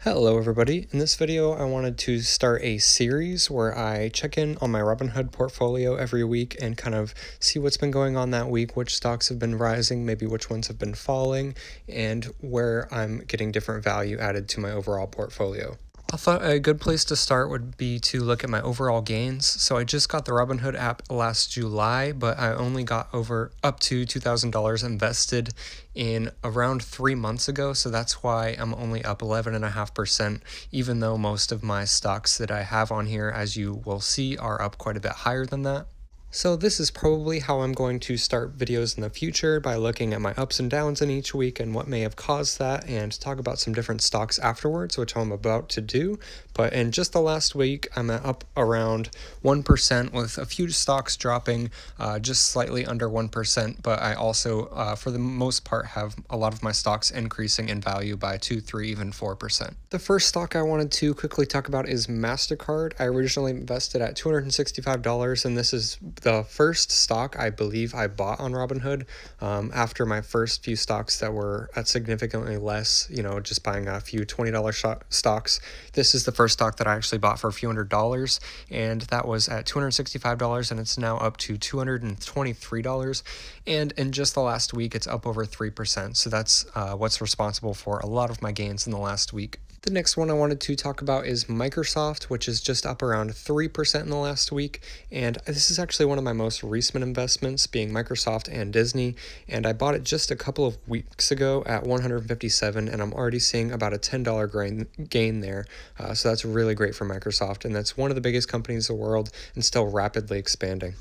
Hello everybody. In this video I wanted to start a series where I check in on my Robinhood portfolio every week and kind of see what's been going on that week, which stocks have been rising, maybe which ones have been falling, and where I'm getting different value added to my overall portfolio. I thought a good place to start would be to look at my overall gains. So I just got the Robinhood app last July, but I only got up to $2,000 invested in around 3 months ago. So that's why I'm only up 11.5%, even though most of my stocks that I have on here, as you will see, are up quite a bit higher than that. So this is probably how I'm going to start videos in the future, by looking at my ups and downs in each week and what may have caused that, and talk about some different stocks afterwards, which I'm about to do. But in just the last week, I'm up around 1%, with a few stocks dropping just slightly under 1%, but I also, for the most part, have a lot of my stocks increasing in value by 2, 3, even 4%. The first stock I wanted to quickly talk about is MasterCard. I originally invested at $265, and this is the first stock I believe I bought on Robinhood after my first few stocks that were at significantly less, just buying a few $20 stocks. This is the first stock that I actually bought for a few $100s, and that was at $265, and it's now up to $223. And in just the last week, it's up over 3%. So that's what's responsible for a lot of my gains in the last week. The next one I wanted to talk about is Microsoft, which is just up around 3% in the last week. And this is actually one of my most recent investments, being Microsoft and Disney. And I bought it just a couple of weeks ago at 157, and I'm already seeing about a $10 gain there. So that's really great for Microsoft, and that's one of the biggest companies in the world and still rapidly expanding.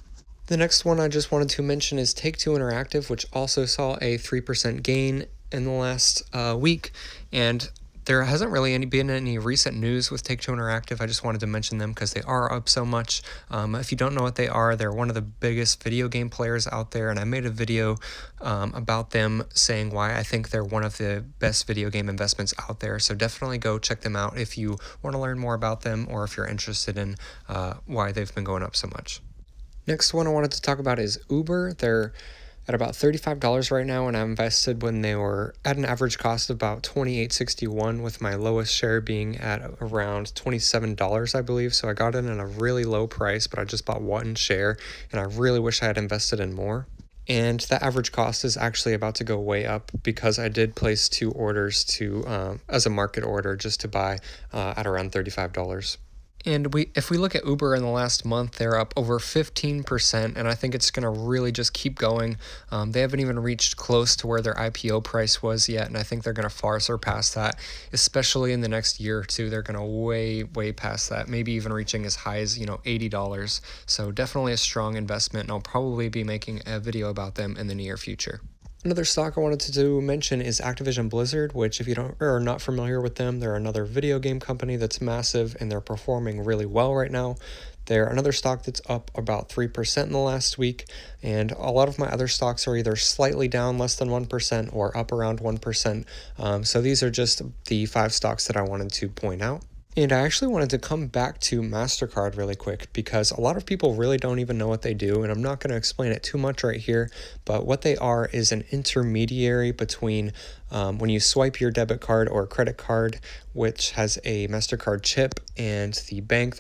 The next one I just wanted to mention is Take-Two Interactive, which also saw a 3% gain in the last week. And there hasn't really been any recent news with Take-Two Interactive. I just wanted to mention them because they are up so much. If you don't know what they are, they're one of the biggest video game players out there, and I made a video about them saying why I think they're one of the best video game investments out there. So definitely go check them out if you want to learn more about them, or if you're interested in why they've been going up so much. Next one I wanted to talk about is Uber. They're at about $35 right now, and I invested when they were at an average cost of about $28.61, with my lowest share being at around $27, I believe. So I got in at a really low price, but I just bought one share, and I really wish I had invested in more. And the average cost is actually about to go way up, because I did place 2 orders as a market order just to buy at around $35. And if we look at Uber in the last month, they're up over 15%, and I think it's going to really just keep going. They haven't even reached close to where their IPO price was yet, and I think they're going to far surpass that, especially in the next year or two. They're going to way past that, maybe even reaching as high as, $80. So definitely a strong investment, and I'll probably be making a video about them in the near future. Another stock I wanted to mention is Activision Blizzard, which, if you are not familiar with them, they're another video game company that's massive, and they're performing really well right now. They're another stock that's up about 3% in the last week, and a lot of my other stocks are either slightly down less than 1% or up around 1%. So these are just the 5 stocks that I wanted to point out. And I actually wanted to come back to MasterCard really quick, because a lot of people really don't even know what they do, and I'm not going to explain it too much right here, but what they are is an intermediary between when you swipe your debit card or credit card, which has a MasterCard chip, and the bank.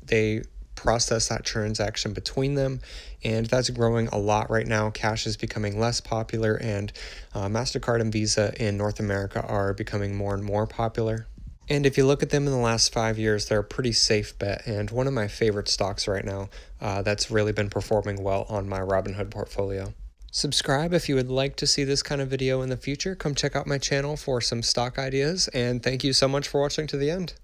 They process that transaction between them, and that's growing a lot right now. Cash is becoming less popular, and MasterCard and Visa in North America are becoming more and more popular. And if you look at them in the last 5 years, they're a pretty safe bet, and one of my favorite stocks right now that's really been performing well on my Robinhood portfolio. Subscribe if you would like to see this kind of video in the future. Come check out my channel for some stock ideas, and thank you so much for watching to the end.